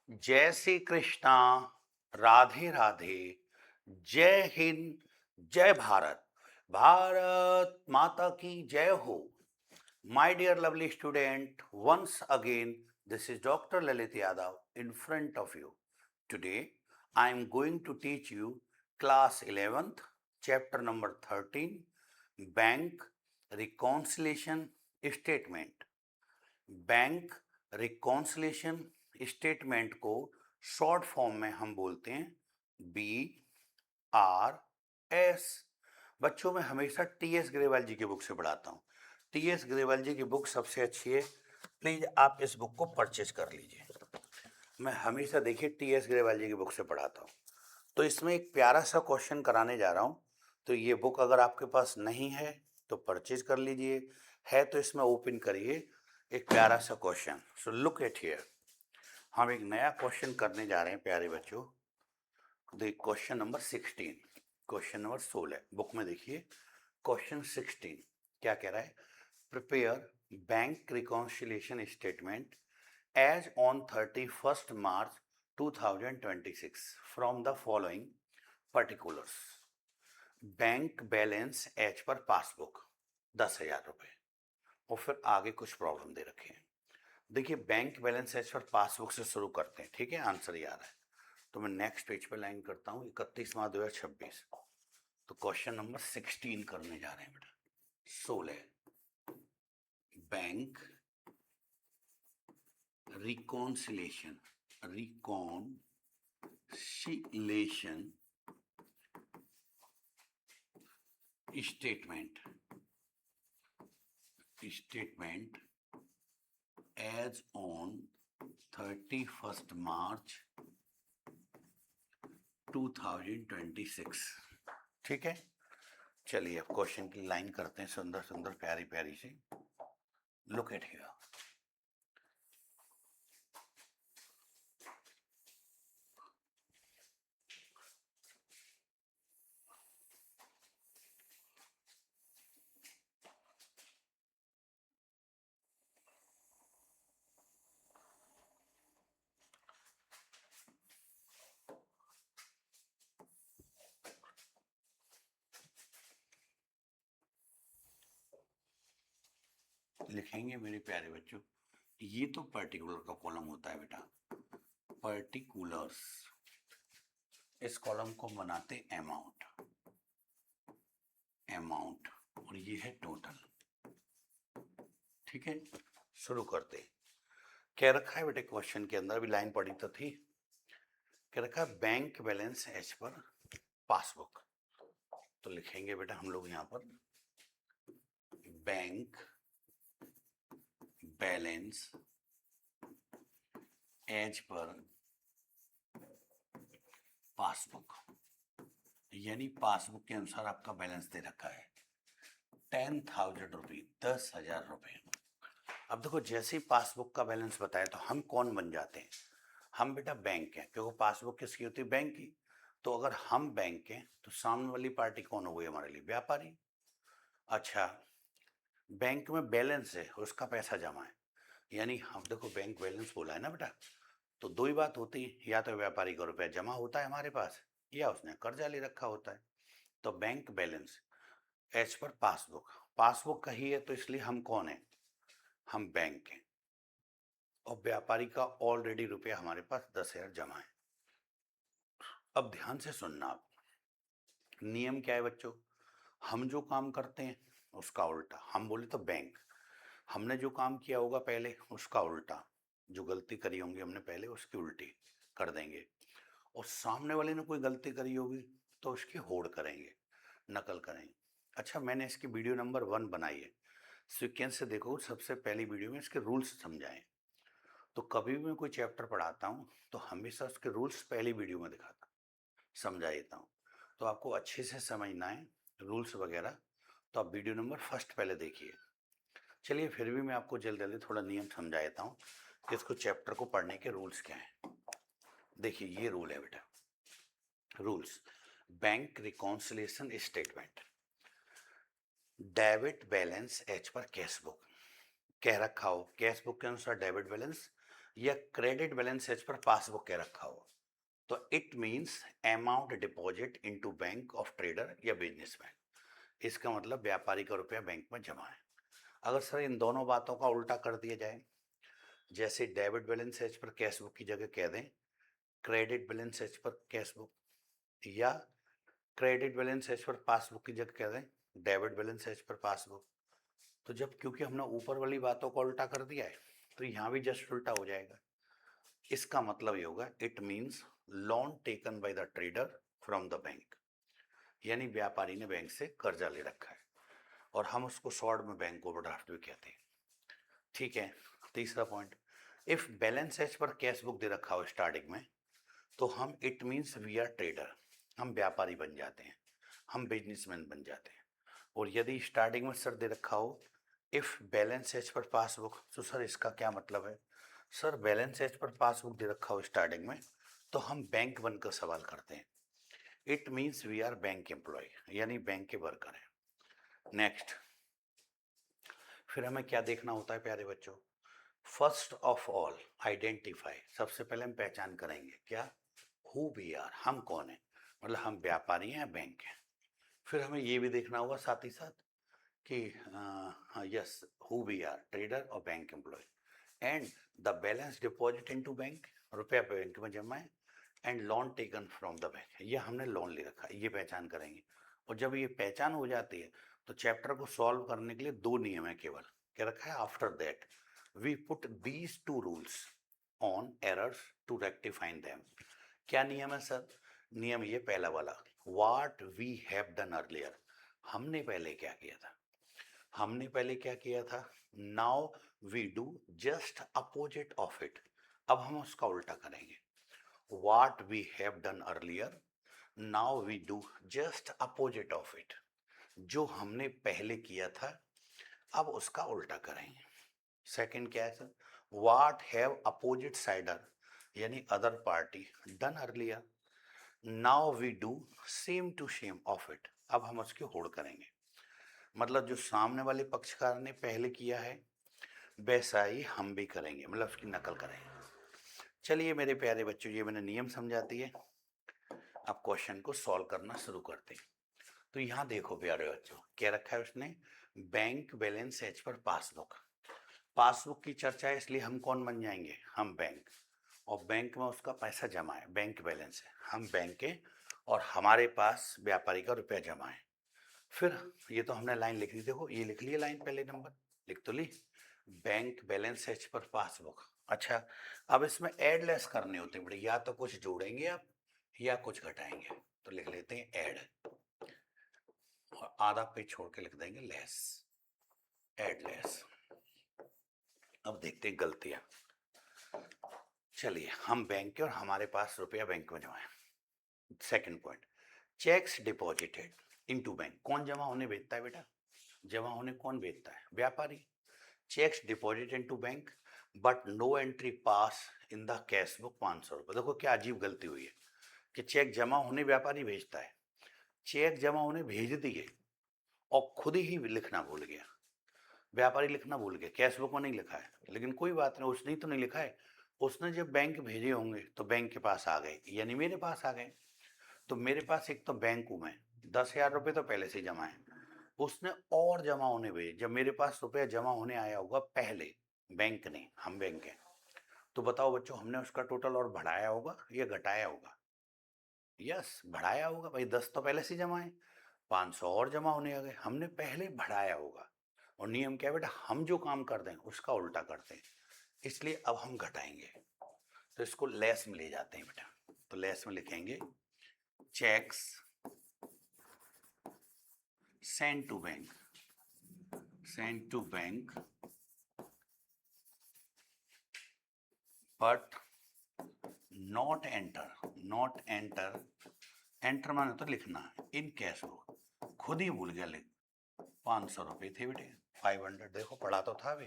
जय श्री कृष्णा, राधे राधे, जय हिंद, जय भारत, भारत माता की जय हो। My dear lovely student, once again, this is Dr. Lalit Yadav in front of you. Today, I am going to teach you class 11th, chapter number 13, Bank Reconciliation Statement. Bank reconciliation statement को short form में हम बोलते हैं BRS। बच्चों में हमेशा TS Grewal जी की book से पढ़ाता हूँ। TS ग्रेवाल जी की बुक सबसे अच्छी है, प्लीज आप इस बुक को परचेज कर लीजिए। मैं हमेशा देखिए TS ग्रेवाल जी की बुक से पढ़ाता हूँ। तो इसमें एक प्यारा सा क्वेश्चन कराने जा रहा हूँ। तो ये बुक अगर आपके पास नहीं है तो परचेज कर लीजिए, है तो इसमें ओपन करिए एक प्यारा सा question. So look at here, हम एक नया क्वेश्चन करने जा रहे हैं प्यारे बच्चों। Question number 16, question number 16 book में देखिए। क्वेश्चन 16 क्या कह रहा है? Prepare bank reconciliation statement as on 31st March 2026 from the following particulars. Bank balance as per passbook 10,000 रुपए, और फिर आगे कुछ प्रॉब्लम दे रखे हैं। देखिए bank balance as per passbook से शुरू करते हैं, ठीक है? आंसर याद है तो मैं नेक्स्ट पेज पे लाइन करता हूँ 31 मार्च 2026। तो क्वेश्चन नंबर 16 करने जा रहे हैं बेटा। 16, bank reconciliation statement as on 31 March 2026। ठीक है, चलिए अब क्वेश्चन की लाइन करते हैं सुंदर सुंदर प्यारी प्यारी सी। लुक एट हियर, लिखेंगे मेरे प्यारे बच्चों। ये तो पर्टिकुलर का कॉलम होता है बेटा, पर्टिकुलर्स। इस कॉलम को बनाते अमाउंट और ये है टोटल। ठीक है, शुरू करते। क्या रखा है बेटे क्वेश्चन के अंदर? भी लाइन पढ़ी तो थी। क्या रखा है? Bank balance as per passbook. तो लिखेंगे बेटा हम लोग यहाँ पर bank balance as per passbook, यानी पासबुक के अनुसार आपका बैलेंस दे रखा है 10,000 रुपये, 10,000 रुपये। अब देखो जैसे ही पासबुक का बैलेंस बताया तो हम कौन बन जाते हैं? हम बेटा बैंक हैं, क्योंकि पासबुक किसकी होती है? बैंक की। तो अगर हम बैंक हैं तो सामने वाली पार्टी कौन हो गई हमारे लिए? व्यापारी। अच्छा, बैंक में बैलेंस है, उसका पैसा जमा है, यानी हम देखो बैंक बैलेंस बोला है ना बेटा, तो दो ही बात होती है, या तो व्यापारी का रुपया जमा होता है हमारे पास या उसने कर्जा ले रखा होता है। तो bank balance as per passbook, passbook का ही है तो इसलिए हम कौन है? हम बैंक हैं, और व्यापारी का ऑलरेडी रुपया हमारे पास 10,000 जमा है। अब ध्यान से सुनना आप, नियम क्या है बच्चों? हम जो काम करते हैं उसका उल्टा, हम बोले तो बैंक, हमने जो काम किया होगा पहले उसका उल्टा, जो गलती करी होंगी हमने पहले उसकी उल्टी कर देंगे, और सामने वाले ने कोई गलती करी होगी तो उसकी होड़ करेंगे, नकल करेंगे। अच्छा, मैंने इसकी वीडियो नंबर 1 बनाई है, सीक्वेंस से देखो। सबसे पहली वीडियो में इसके रूल्स समझाएं। तो कभी भी मैं कोई चैप्टर पढ़ाता हूँ तो हमेशा उसके रूल्स पहली वीडियो में दिखाता, समझा देता हूँ। तो आपको अच्छे से समझना है रूल्स वगैरह, तो आप वीडियो नंबर फर्स्ट पहले देखिए। चलिए फिर भी मैं आपको जल्दी जल्दी थोड़ा नियम समझा देता हूँ कि इसको चैप्टर को पढ़ने के रूल्स क्या हैं। देखिए ये रूल है बेटा, rules. Bank reconciliation statement, debit balance as per cash book, कह रखा हो कैश बुक के अनुसार डेबिट बैलेंस, या credit balance as per passbook के रखा हो, तो it means amount deposit into bank of trader या बिजनेसमैन। इसका मतलब व्यापारी का रुपया बैंक में जमा है। अगर सर इन दोनों बातों का उल्टा कर दिया जाए, जैसे debit balance as per cash book की जगह कह दें credit balance as per cash book, या credit balance as per passbook की जगह कह दें debit balance as per passbook, तो जब क्योंकि हमने ऊपर वाली बातों को उल्टा कर दिया है तो यहाँ भी जस्ट उल्टा हो जाएगा। इसका मतलब ये होगा it means loan taken by the trader from the bank, यानी व्यापारी ने बैंक से कर्जा ले रखा है और हम उसको शॉर्ट में बैंक ओवरड्राफ्ट भी कहते हैं। ठीक है। तीसरा point, if balance as per cash book दे रखा हो स्टार्टिंग में, तो हम it means we are trader, हम व्यापारी बन जाते हैं, हम बिजनेसमैन बन जाते हैं। और यदि स्टार्टिंग में सर दे रखा हो if balance as per passbook, तो सर इसका क्या मतलब है? Sir balance as per passbook दे रखा हो स्टार्टिंग में, तो हम बैंक बनकर सवाल करते हैं, it means we are bank employ, यानी बैंक के वर्कर हैं। नेक्स्ट, फिर हमें क्या देखना होता है प्यारे बच्चों? फर्स्ट ऑफ ऑल आइडेंटिफाई, सबसे पहले हम पहचान करेंगे क्या, हु वी आर, हम कौन है, मतलब हम व्यापारी हैं बैंक हैं। फिर हमें ये भी देखना होगा साथ ही साथ कि yes who we are trader और bank employ, and the balance deposit into bank, रुपया बैंक में जमा है, and loan taken from the bank, ये हमने लोन ले रखा है, ये पहचान करेंगे। और जब ये पहचान हो जाती है तो चैप्टर को सॉल्व करने के लिए दो नियम है केवल, क्या रखा है, after that we put these two rules on errors to rectify them. क्या नियम है सर? नियम ये पहला वाला, what we have done earlier, हमने पहले क्या किया था, हमने पहले क्या किया था, now we do just opposite of it, अब हम उसका उल्टा करेंगे। What we have done earlier, now we do just opposite of it, जो हमने पहले किया था अब उसका उल्टा करेंगे। सेकंड क्या है sir, what have opposite side यानी other party done earlier, now we do same to same of it, अब हम उसकी होड़ करेंगे। मतलब जो सामने वाले पक्षकार ने पहले किया है वैसा ही हम भी करेंगे, मतलब उसकी नकल करेंगे। चलिए मेरे प्यारे बच्चों, ये मैंने नियम समझा दिए, अब क्वेश्चन को सॉल्व करना शुरू करते हैं। तो यहाँ देखो प्यारे बच्चों, क्या रखा है उसने, bank balance as per passbook, passbook की चर्चा है इसलिए हम कौन बन जाएंगे, हम बैंक, और बैंक में उसका पैसा जमा है, बैंक बैलेंस है, हम बैंक के, और हमारे पास व्यापारी का रुपया जमा है। फिर ये तो हमने लाइन लिख ली, देखो ये लिख लिया लाइन, पहले नंबर लिख तो ली, bank balance as per passbook. अच्छा, अब इसमें एड लेस करने होते हैं बेटे, या तो कुछ जोड़ेंगे आप या कुछ घटाएंगे, तो लिख लेते हैं ऐड, और आधा पेज छोड़ के लिख देंगे लेस, ऐड लेस। अब देखते हैं गलतियां। चलिए, हम बैंक के और हमारे पास रुपया बैंक में जमा है। Second point, checks deposited into bank, कौन जमा होने भेजता है बेटा, जमा होने कौन भेजता है, व्यापारी। Cheques deposit into bank but no entry pass in the cash book 500 रुपये। देखो क्या अजीब गलती हुई है कि चेक जमा होने व्यापारी भेजता है, चेक जमा होने भेज दिए और खुद ही लिखना भूल गया, व्यापारी लिखना भूल गया, कैश बुक में नहीं लिखा है, लेकिन कोई बात नहीं, उसने तो नहीं लिखा है, उसने जब बैंक भेजे होंगे तो बैंक के पास आ गए, यानी मेरे पास आ गए। तो मेरे पास एक तो बैंक हूं मैं, 10,000 रुपये तो पहले से जमा है, उसने और जमा होने भेजे, जब मेरे पास रुपया जमा होने आया होगा पहले बैंक ने, हम बैंक हैं, तो बताओ बच्चों हमने उसका टोटल और बढ़ाया होगा या घटाया होगा? यस बढ़ाया होगा भाई, 10 तो पहले से जमा है, 500 और जमा होने आ गए, हमने पहले बढ़ाया होगा। और नियम क्या है बेटा, हम जो काम कर दें उसका उल्टा करते हैं, इसलिए अब हम घटाएंगे, तो इसको लेस में ले जाते हैं बेटा, तो लेस में लिखेंगे cheques send to bank, send to bank but not enter, not enter, enter माने तो लिखना, इन कैश बुक, खुद ही भूल गया लिख, 500 रुपये थे बेटे, 500, देखो पढ़ा तो था भी,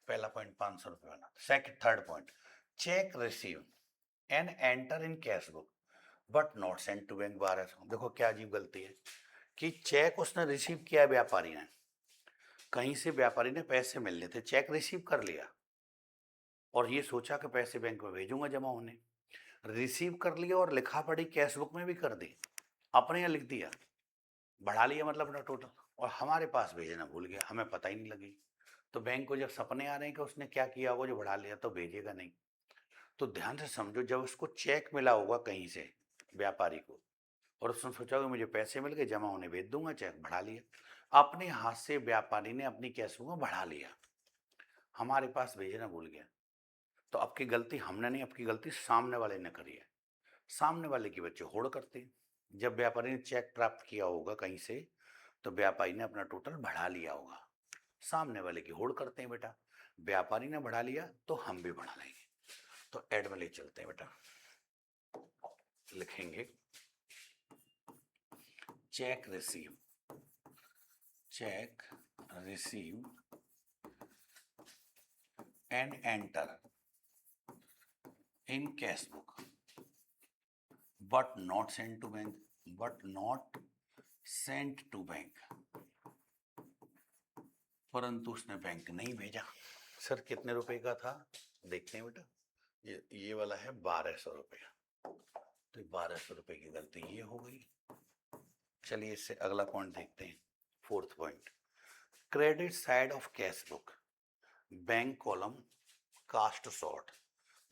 पहला पॉइंट 500 रुपये वाला। Second third point, cheque receive and enter in cash book but not send to bank 1200। देखो क्या अजीब गलती है कि चेक उसने रिसीव किया व्यापारी ने, कहीं से व्यापारी ने पैसे मिलने थे, चेक रिसीव कर लिया, और ये सोचा कि पैसे बैंक में भेजूंगा जमा होने, रिसीव कर लिया और लिखा पढ़ी कैश बुक में भी कर दी, अपने यहाँ लिख दिया, बढ़ा लिया मतलब अपना टोटल, और हमारे पास भेजना भूल गया, हमें पता ही नहीं लगी। तो बैंक को जब सपने आ रहे हैं कि उसने क्या किया होगा जो बढ़ा लिया, तो भेजेगा नहीं। तो ध्यान से समझो, जब उसको चेक मिला होगा कहीं से व्यापारी को, और उसने सोचा कि मुझे पैसे मिल गए, जमा होने भेज दूंगा, चेक बढ़ा लिया, अपने हाथ से व्यापारी ने अपनी कैश बुक में बढ़ा लिया, हमारे पास भेजना भूल गया। तो आपकी गलती हमने नहीं, आपकी गलती सामने वाले ने करी है। सामने वाले की बच्चे होड़ करते हैं। जब व्यापारी ने चेक प्राप्त किया होगा कहीं से, तो व्यापारी ने अपना टोटल बढ़ा लिया होगा। सामने वाले की होड़ करते हैं बेटा, व्यापारी ने बढ़ा लिया तो हम भी बढ़ा लेंगे। तो ऐड में ले चलते हैं बेटा, लिखेंगे check receive, check receive and enter in cash book but not sent to bank, but not sent to bank, परंतु उसने बैंक नहीं भेजा। सर कितने रुपए का था, देखते हैं बेटा, ये वाला है 1200 रुपया, तो 1200 रुपए की गलती ये हो गई। चलिए इससे अगला पॉइंट देखते हैं, fourth point, credit side of cash book, bank column cast short.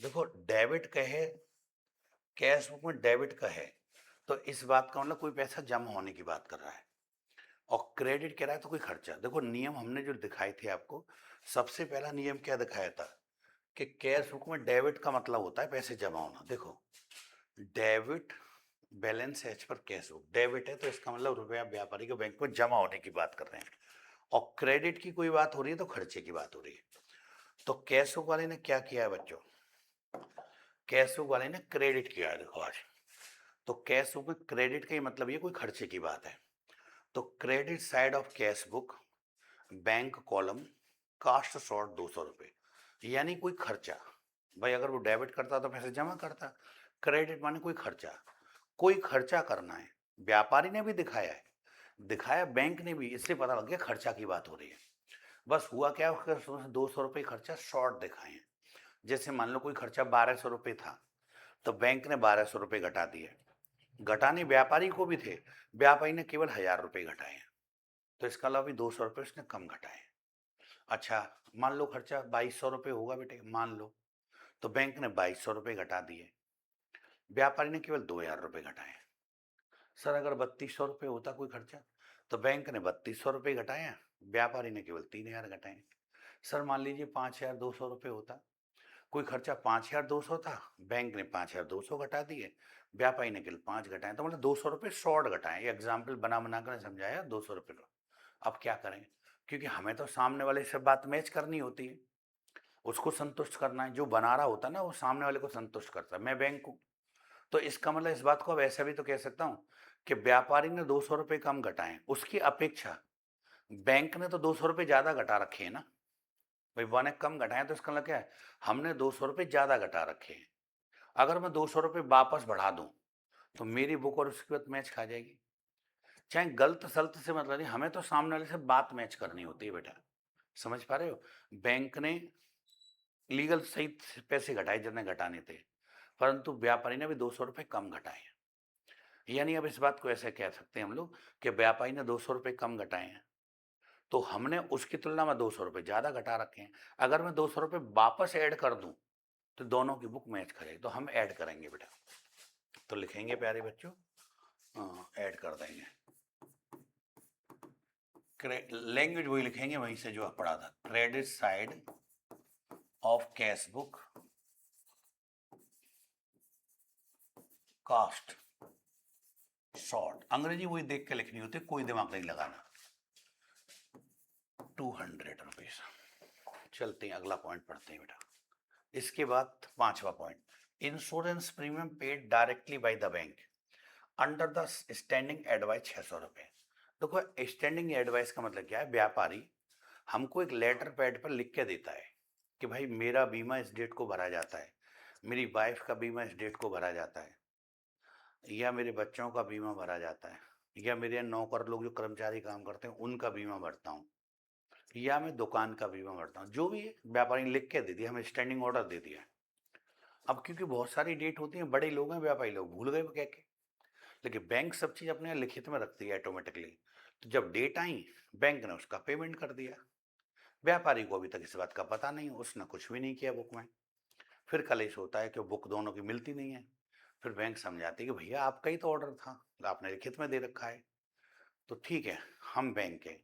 देखो डेबिट का है, कैश बुक में डेबिट का है, तो इस बात का मतलब कोई पैसा जमा होने की बात कर रहा है, और क्रेडिट कह रहा है तो कोई खर्चा। देखो नियम हमने जो दिखाए थे आपको, सबसे पहला नियम क्या दिखाया था कि कैश बुक में डेबिट का मतलब होता है पैसे जमा होना। देखो debit balance as per cash book, debit है तो इसका मतलब रुपया व्यापारी के बैंक में जमा होने की बात कर रहे हैं, और क्रेडिट की कोई बात हो रही है तो खर्चे की बात हो रही है। तो कैश बुक वाले ने क्या किया है बच्चों, कैश बुक वाले ने क्रेडिट किया है। देखो आज तो कैश बुक में क्रेडिट का ही मतलब ये कोई खर्चे की बात है। तो credit side of cash book, bank column cast short 200 रुपये, यानी कोई खर्चा। भाई अगर वो डेबिट करता तो पैसे जमा करता, क्रेडिट माने कोई खर्चा, कोई खर्चा करना है। व्यापारी ने भी दिखाया है, दिखाया बैंक ने भी, इससे पता लग गया खर्चा की बात हो रही है। बस हुआ क्या, उसने 200 रुपये खर्चा शॉर्ट दिखाए हैं। जैसे मान लो कोई खर्चा 1200 रुपये था, तो बैंक ने 1200 रुपये घटा दिए, घटाने व्यापारी को भी थे, व्यापारी ने केवल 1000 रुपये घटाए हैं, तो इसका अलावा भी 200 रुपये उसने कम घटाए। अच्छा मान लो खर्चा 2200 रुपये होगा बेटे, मान लो, तो बैंक ने 2200 रुपये घटा दिए, व्यापारी ने केवल 2000 रुपये घटाए। सर अगर 3200 रुपये होता कोई खर्चा, तो बैंक ने 3200 रुपये घटाया, व्यापारी ने केवल 3000 घटाए। सर मान लीजिए 5200 रुपये होता कोई खर्चा, 5200 था, बैंक ने 5200 घटा दिए, व्यापारी ने केवल 5 घटाए, तो मतलब 200 रुपये शॉर्ट घटाए। एग्जाम्पल बना बना कर समझाया 200 रुपये का। अब क्या करें, क्योंकि हमें तो सामने वाले से बात मैच करनी होती है, उसको संतुष्ट करना है, जो बना रहा होता है ना वो सामने वाले को संतुष्ट करता है, मैं बैंक हूँ। तो इसका मतलब इस बात को अब ऐसा भी तो कह सकता हूँ कि व्यापारी ने 200 रुपये कम घटाए, उसकी अपेक्षा बैंक ने तो 200 रुपये ज्यादा घटा रखे हैं ना। भाई वन एक कम घटाए तो इसका मतलब क्या है, हमने 200 रुपये ज्यादा घटा रखे हैं। अगर मैं 200 रुपये वापस बढ़ा दूं तो मेरी बुक और उसके बाद मैच खा जाएगी। चाहे गलत सलत से मतलब नहीं, हमें तो सामने वाले से बात मैच करनी होती है बेटा, समझ पा रहे हो। बैंक ने लीगल सही पैसे घटाए जितने घटाने थे, परंतु व्यापारी ने भी 200 रुपये कम घटाए। यानी अब इस बात को ऐसे कह सकते हैं हम लोग कि व्यापारी ने 200 रुपये कम घटाए हैं, तो हमने उसकी तुलना में 200 रुपये ज्यादा घटा रखे हैं। अगर मैं 200 रुपये वापस ऐड कर दूं तो दोनों की बुक मैच करेगी, तो हम ऐड करेंगे बेटा। तो लिखेंगे प्यारे बच्चों, ऐड कर देंगे, लैंग्वेज वही लिखेंगे वहीं से जो पढ़ा था, credit side of cash book cast short, अंग्रेजी वही देख के लिखनी होती है, कोई दिमाग नहीं लगाना। 200 रुपीज। चलते हैं अगला पॉइंट पढ़ते हैं बेटा। इसके बाद पांचवा point, insurance premium paid directly by the bank under the standing advice 600 रुपये। देखो स्टैंडिंग एडवाइस का मतलब क्या है, व्यापारी हमको एक लेटर पैड पर लिख के देता है कि भाई मेरा बीमा इस डेट को भरा जाता है, मेरी वाइफ का बीमा इस डेट को भरा जाता है, या मेरे बच्चों का बीमा भरा जाता है, या मेरे नौकर लोग जो कर्मचारी काम करते हैं उनका बीमा भरता हूँ। या मैं दुकान का बीमा भरता हूँ, जो भी है व्यापारी ने लिख के दे दिया, हमें स्टैंडिंग ऑर्डर दे दिया। अब क्योंकि बहुत सारी डेट होती है, बड़े लोग हैं व्यापारी लोग, भूल गए वो कह के, लेकिन बैंक सब चीज़ अपने लिखित में रखती है ऑटोमेटिकली। तो जब डेट आई, बैंक ने उसका पेमेंट कर दिया। व्यापारी को अभी तक इस बात का पता नहीं, उसने कुछ भी नहीं किया बुक में। फिर कलेश होता है कि बुक दोनों की मिलती नहीं है। फिर बैंक समझाती है कि भैया आपका ही तो ऑर्डर था, आपने लिखित में दे रखा है। तो ठीक है, हम बैंक है,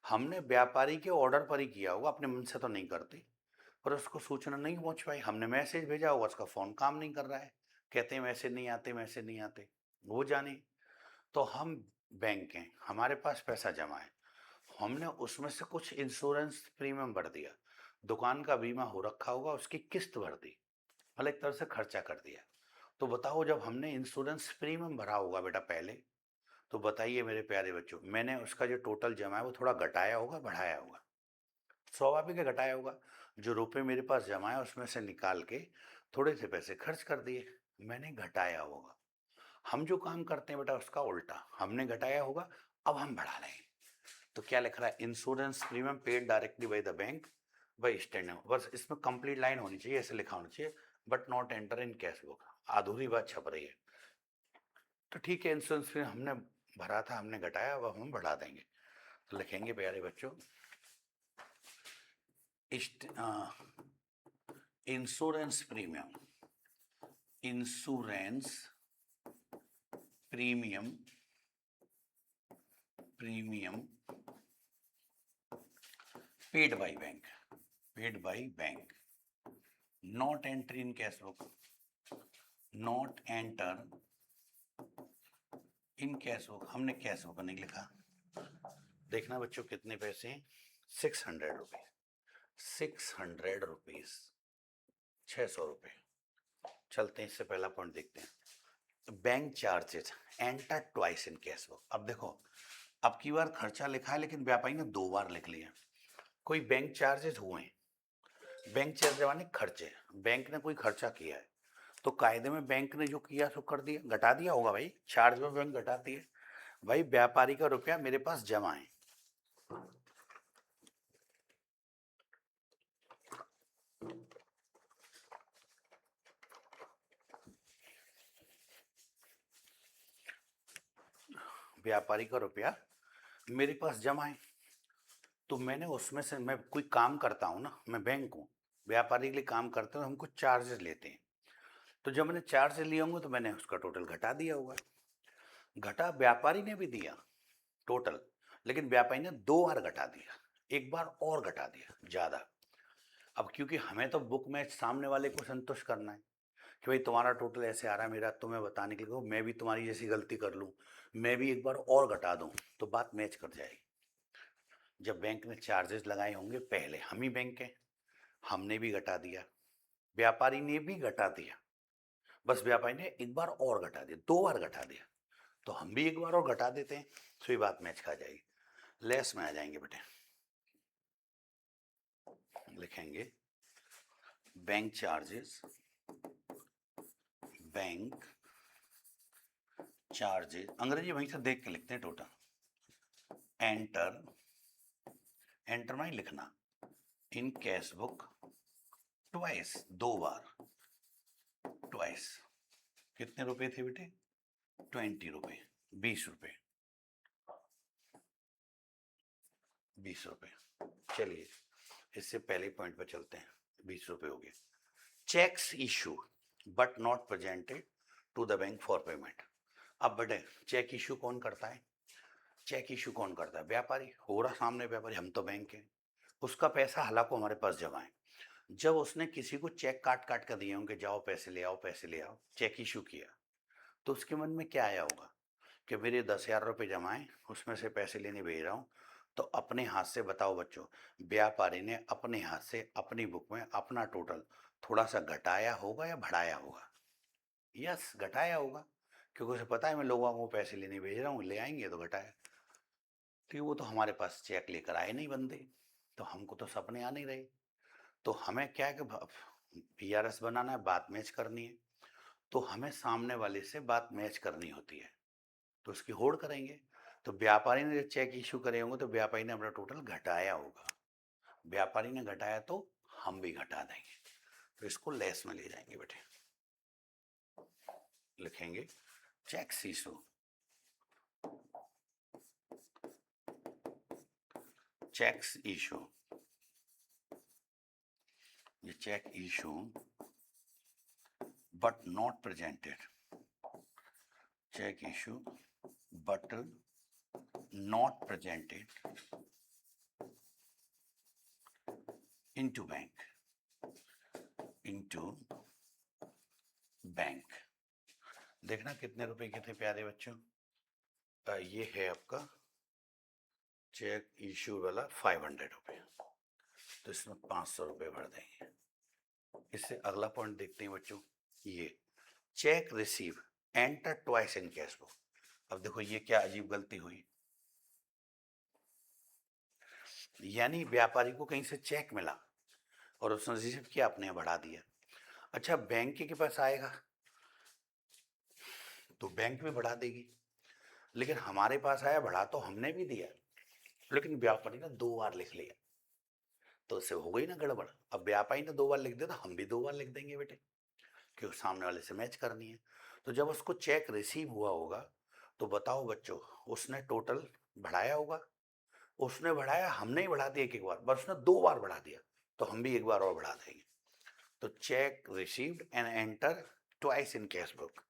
हमने व्यापारी के ऑर्डर पर ही किया होगा, अपने मन से तो नहीं करते। पर उसको सूचना नहीं पहुंच पाई, हमने मैसेज भेजा होगा, उसका फ़ोन काम नहीं कर रहा है, कहते हैं मैसेज नहीं आते, मैसेज नहीं आते, वो जाने। तो हम बैंक हैं, हमारे पास पैसा जमा है, हमने उसमें से कुछ इंश्योरेंस प्रीमियम भर दिया, दुकान का बीमा हो रखा होगा, उसकी किस्त भर दी, मतलब एक तरह से खर्चा कर दिया। तो बताओ, जब हमने इंश्योरेंस प्रीमियम भरा होगा बेटा पहले, तो बताइए मेरे प्यारे बच्चों, मैंने उसका जो टोटल जमा है वो थोड़ा घटाया होगा, बढ़ाया होगा? स्वाभाविक है घटाया होगा। जो रुपए मेरे पास जमा है उसमें से निकाल के थोड़े से पैसे खर्च कर दिए, मैंने घटाया होगा। हम जो काम करते हैं बेटा उसका उल्टा, हमने घटाया होगा, अब हम बढ़ा रहे हैं। तो क्या लिख रहा है? Insurance premium paid directly by the bank by standing. बस इसमें कंप्लीट लाइन होनी चाहिए, ऐसे लिखा होना चाहिए, but not enter in cash book. अधूरी बात छप रही है। तो ठीक है, इंश्योरेंस प्रीमियम हमने भरा था, हमने घटाया, अब हम बढ़ा देंगे। तो लिखेंगे प्यारे बच्चों, insurance premium, insurance premium, premium paid by bank, paid by bank, not entry in cash book, not enter in cash book. हमने कैश बुक नहीं लिखा। देखना बच्चों कितने पैसे हैं, 600 रुपीज, 600 रुपीज, 600 रुपये। चलते हैं, इससे पहला पॉइंट देखते हैं। Bank charges enter twice in cash book. अब देखो, अब की बार खर्चा लिखा है लेकिन व्यापारी ने 2 बार लिख लिया। कोई बैंक चार्जेस हुए हैं, बैंक चार्ज माने खर्चे, बैंक ने कोई खर्चा किया है, तो कायदे में बैंक ने जो किया सो कर दिया, घटा दिया होगा भाई, चार्ज में बैंक घटाती है। भाई व्यापारी का रुपया मेरे पास जमा है, व्यापारी का रुपया मेरे पास जमा है, तो मैंने उसमें से, मैं कोई काम करता हूँ ना, मैं बैंक हूँ, व्यापारी के लिए काम करते हैं, हमको चार्जेस लेते हैं। तो जब मैंने चार्जेस लिए होंगे तो मैंने उसका टोटल घटा दिया होगा। घटा व्यापारी ने भी दिया टोटल, लेकिन व्यापारी ने 2 बार घटा दिया, एक बार और घटा दिया ज़्यादा। अब क्योंकि हमें तो बुक में सामने वाले को संतुष्ट करना है कि भाई तुम्हारा टोटल ऐसे आ रहा है, मेरा तुम्हें बताने के लिए मैं भी तुम्हारी जैसी गलती कर लूँ, मैं भी एक बार और घटा दूँ, तो बात मैच कर जाएगी। जब बैंक ने चार्जेस लगाए होंगे पहले, हम ही बैंक हैं, हमने भी घटा दिया, व्यापारी ने भी घटा दिया, बस व्यापारी ने एक बार और घटा दिया, 2 बार घटा दिया, तो हम भी एक बार और घटा देते हैं, तो ये बात मैच खा जाएगी। लेस में आ जाएंगे बेटे, लिखेंगे बैंक चार्जेस, बैंक चार्जेस, अंग्रेजी वहीं से देख के लिखते हैं टोटल, एंटर, एंटर में ही लिखना, इन कैश बुक ट्वाइस, 2 बार, ट्वाइस। कितने रुपए थे बेटे? 20 रुपए, 20 रुपए, 20 रुपए। चलिए इससे पहले पॉइंट पर चलते हैं, 20 रुपए हो गए। Cheques issue but not presented to the bank for payment. अब बेटे चेक इशू कौन करता है? चेक इशू कौन करता है? व्यापारी। हो रहा सामने व्यापारी, हम तो बैंक है, उसका पैसा हालांकि हमारे पास जमा है। जब उसने किसी को चेक काट काट कर दिए होंगे, जाओ पैसे ले आओ, पैसे ले आओ, चेक इशू किया, तो उसके मन में क्या आया होगा कि मेरे 10,000 रुपये जमा है, उसमें से पैसे लेने भेज रहा हूँ। तो अपने हाथ से बताओ बच्चों, व्यापारी ने अपने हाथ से अपनी बुक में अपना टोटल थोड़ा सा घटाया होगा या बढ़ाया होगा? यस, घटाया होगा, क्योंकि उसे पता है मैं लोगों को पैसे लेने भेज रहा हूँ, ले आएंगे तो घटाया। तो वो तो हमारे पास चेक लेकर आए नहीं बंदे, तो हमको तो सपने आ नहीं रहे। तो हमें क्या है कि पीआरएस बनाना है, बात मैच करनी है, तो हमें सामने वाले से बात मैच करनी होती है, तो उसकी होड़ करेंगे। तो व्यापारी ने जब चेक इशू करे होंगे तो व्यापारी ने अपना टोटल घटाया होगा, व्यापारी ने घटाया तो हम भी घटा देंगे, तो इसको लेस में ले जाएंगे बेटे, लिखेंगे चेक्स इशू, चेक्स इशू, ये cheque issue but not presented, check issue but not presented into bank, into bank. देखना कितने रुपए के थे प्यारे बच्चों, ये है आपका चेक इशू वाला 500 रुपये, तो इसमें 500 रुपये भर देंगे। इससे अगला पॉइंट देखते हैं बच्चों, ये check receive enter twice in cash book. अब देखो ये क्या अजीब गलती हुई, यानी व्यापारी को कहीं से चेक मिला और उसने रिसीव किया, आपने बढ़ा दिया। अच्छा बैंक के पास आएगा तो बैंक भी बढ़ा देगी, लेकिन हमारे पास आया बढ़ा तो हमने भी दिया, लेकिन व्यापारी ने 2 बार लिख लिया, तो उससे हो गई ना गड़बड़। अब व्यापारी ने 2 बार लिख दिया तो हम भी 2 बार लिख देंगे बेटे, क्योंकि सामने वाले से मैच करनी है। तो जब उसको चेक रिसीव हुआ होगा तो बताओ बच्चों, उसने टोटल बढ़ाया होगा, उसने बढ़ाया, हमने ही बढ़ा दिया एक बार, बस उसने 2 बार बढ़ा दिया, तो हम भी एक बार और बढ़ा देंगे। तो check received and enter twice in cash book,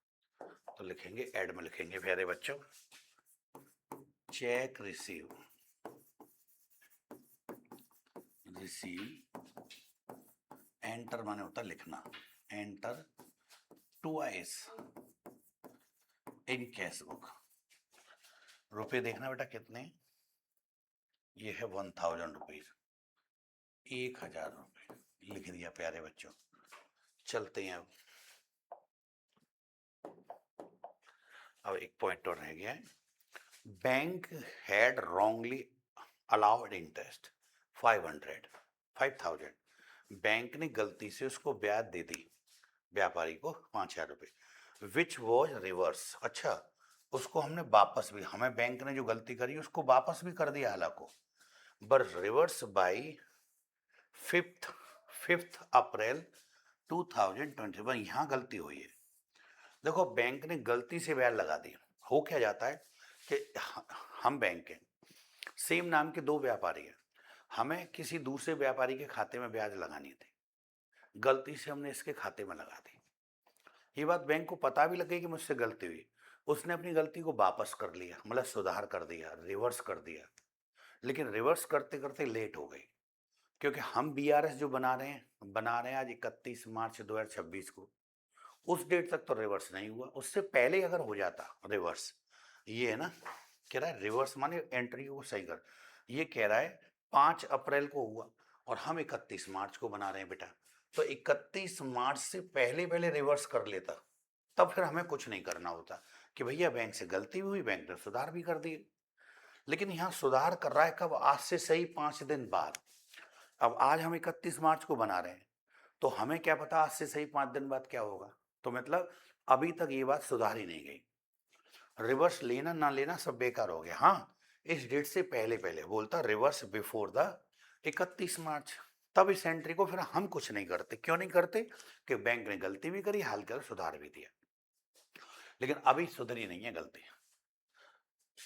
तो लिखेंगे एड में लिखेंगे प्यारे बच्चों, चेक रिसीव एंटर माने होता लिखना, enter twice in cash book. रुपए देखना बेटा कितने, ये है 1000 रुपीज, 1000 रुपये लिख दिया प्यारे बच्चों। चलते हैं अब एक पॉइंट और रह गया है, bank had wrongly allowed interest 5000, bank ने गलती से उसको ब्याज दे दी व्यापारी को 5000 रुपये, विच वॉज रिवर्स। अच्छा उसको हमने वापस भी, हमें बैंक ने जो गलती करी उसको वापस भी कर दिया हालांकि, बट रिवर्स बाई 5 अप्रैल 2021, यहाँ गलती हुई है। देखो बैंक ने गलती से ब्याज लगा दिया, हो क्या जाता है कि हम बैंक हैं, सेम नाम के 2 व्यापारी हैं, हमें किसी दूसरे व्यापारी के खाते में ब्याज लगानी थी, गलती से हमने इसके खाते में लगा दी। ये बात बैंक को पता भी लगे कि मुझसे गलती हुई, उसने अपनी गलती को वापस कर लिया, मतलब सुधार कर दिया, रिवर्स कर दिया, लेकिन रिवर्स करते करते लेट हो गई, क्योंकि हम बीआरएस जो बना रहे हैं आज 31 मार्च 2026 को, उस डेट तक तो रिवर्स नहीं हुआ, उससे पहले अगर हो जाता रिवर्स, ये है ना, कह रहा है रिवर्स माने एंट्री को सही कर, ये कह रहा है 5 अप्रैल को हुआ और हम 31 मार्च को बना रहे हैं बेटा, तो 31 मार्च से पहले पहले रिवर्स कर लेता, तब फिर हमें कुछ नहीं करना होता कि भैया बैंक से गलती हुई, बैंक ने सुधार भी कर दिए। लेकिन यहाँ सुधार कर रहा है कब, आज से सही 5 दिन बाद। अब आज हम 31 मार्च को बना रहे हैं, तो हमें क्या पता आज से सही 5 दिन बाद क्या होगा, तो मतलब अभी तक ये बात सुधार ही नहीं गई, रिवर्स लेना ना लेना सब बेकार हो गया। हाँ इस डेट से पहले पहले बोलता रिवर्स बिफोर द 31 मार्च, तब इस एंट्री को फिर हम कुछ नहीं करते। क्यों नहीं करते, कि बैंक ने गलती भी करी, हाल कर सुधार भी दिया, लेकिन अभी सुधरी नहीं है गलती,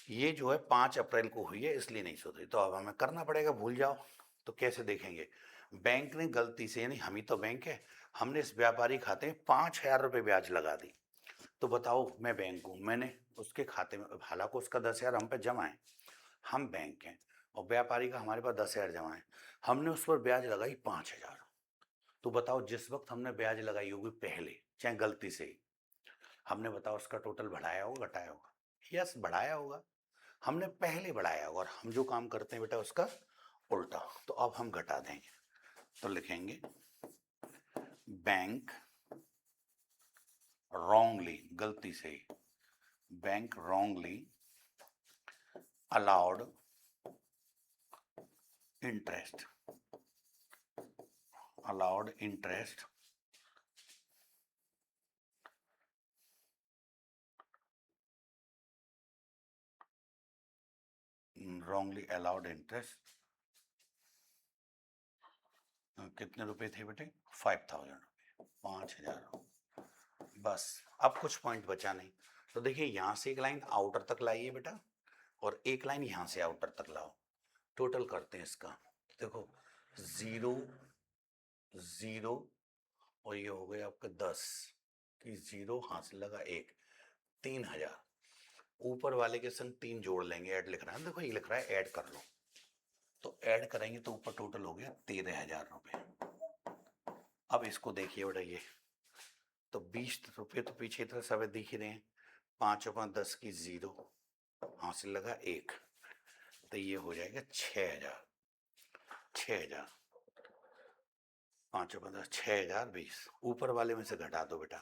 ये जो है 5 अप्रैल को हुई है इसलिए नहीं सुधरी, तो अब हमें करना पड़ेगा, भूल जाओ। तो कैसे देखेंगे, बैंक ने गलती से, यानी हम ही तो बैंक है, हमने इस व्यापारी खाते में 5000 रुपये ब्याज लगा दी, तो बताओ मैं बैंक हूँ, मैंने उसके खाते में, हालांकि उसका 10,000 हम पे जमा है, हम बैंक हैं और व्यापारी का हमारे पास 10,000 जमा है, हमने उस पर ब्याज लगाई 5,000, तो बताओ जिस वक्त हमने ब्याज लगाई होगी पहले, चाहे गलती से ही, हमने बताओ उसका टोटल बढ़ाया होगा घटाया होगा, यस बढ़ाया होगा, हमने पहले बढ़ाया होगा, और हम जो काम करते हैं बेटा उसका उल्टा, तो अब हम घटा देंगे, तो लिखेंगे बैंक रॉन्गली, गलती से ही, bank wrongly allowed interest wrongly allowed interest कितने रुपए थे बेटे? 5000 रुपये, 5000। बस अब कुछ पॉइंट बचा नहीं। तो देखिए यहाँ से एक लाइन आउटर तक लाइए बेटा, और एक लाइन यहाँ से आउटर तक लाओ। टोटल करते हैं इसका। देखो 0 0 और ये हो गया आपका 10 कि 0 हासिल लगा 1, 3000। ऊपर वाले के संग 3 जोड़ लेंगे, ऐड लिख रहा है, देखो ये लिख रहा है ऐड कर लो, तो ऐड करेंगे तो ऊपर टोटल हो गया 13000 रुपये। अब इसको देखिए बेटा, ये तो 20 रुपये तो पीछे तरह सब दिख ही रहे हैं। 5 और 5 10 की 0 हासिल लगा 1, तो ये हो जाएगा 6000। 6000 5 और 15 6000 20, ऊपर वाले में से घटा दो बेटा,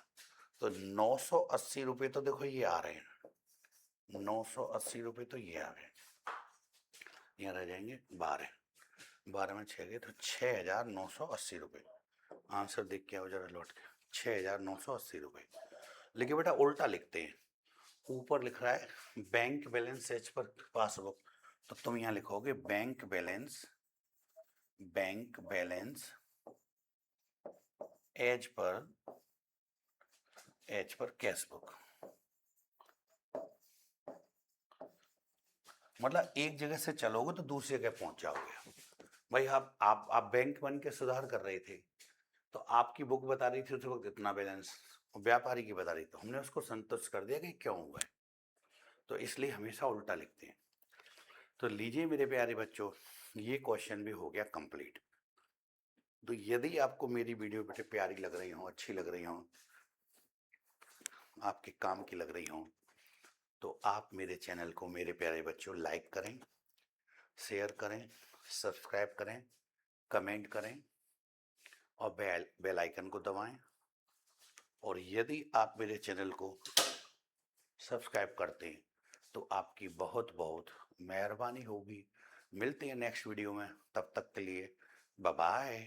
तो 980 रुपये तो देखो ये आ रहे हैं, 980 रुपये तो ये आ गए, यहाँ रह जाएंगे 12, 12 में 6 गए तो 6980 रुपये। आंसर देख के आओ जरा लौट के, 6980 रुपये। लेकिन बेटा उल्टा लिखते हैं, ऊपर लिख रहा है bank balance as per passbook, तो तुम यहाँ लिखोगे bank balance as per cash book. मतलब एक जगह से चलोगे तो दूसरी जगह पहुंच जाओगे। भाई आप बैंक बन के सुधार कर रहे थे, तो आपकी बुक बता रही थी उस वक्त इतना बैलेंस, व्यापारी की बता रही, तो हमने उसको संतुष्ट कर दिया कि क्यों हुआ है, तो इसलिए हमेशा उल्टा लिखते हैं। तो लीजिए मेरे प्यारे बच्चों, ये क्वेश्चन भी हो गया कंप्लीट। तो यदि आपको मेरी वीडियो बेटे प्यारी लग रही हो, अच्छी लग रही हो, आपके काम की लग रही हो, तो आप मेरे चैनल को मेरे प्यारे बच्चों लाइक करें, शेयर करें, सब्सक्राइब करें, कमेंट करें और बेल आइकन को दबाएं। और यदि आप मेरे चैनल को सब्सक्राइब करते हैं तो आपकी बहुत बहुत मेहरबानी होगी। मिलते हैं नेक्स्ट वीडियो में, तब तक के लिए बाय बाय।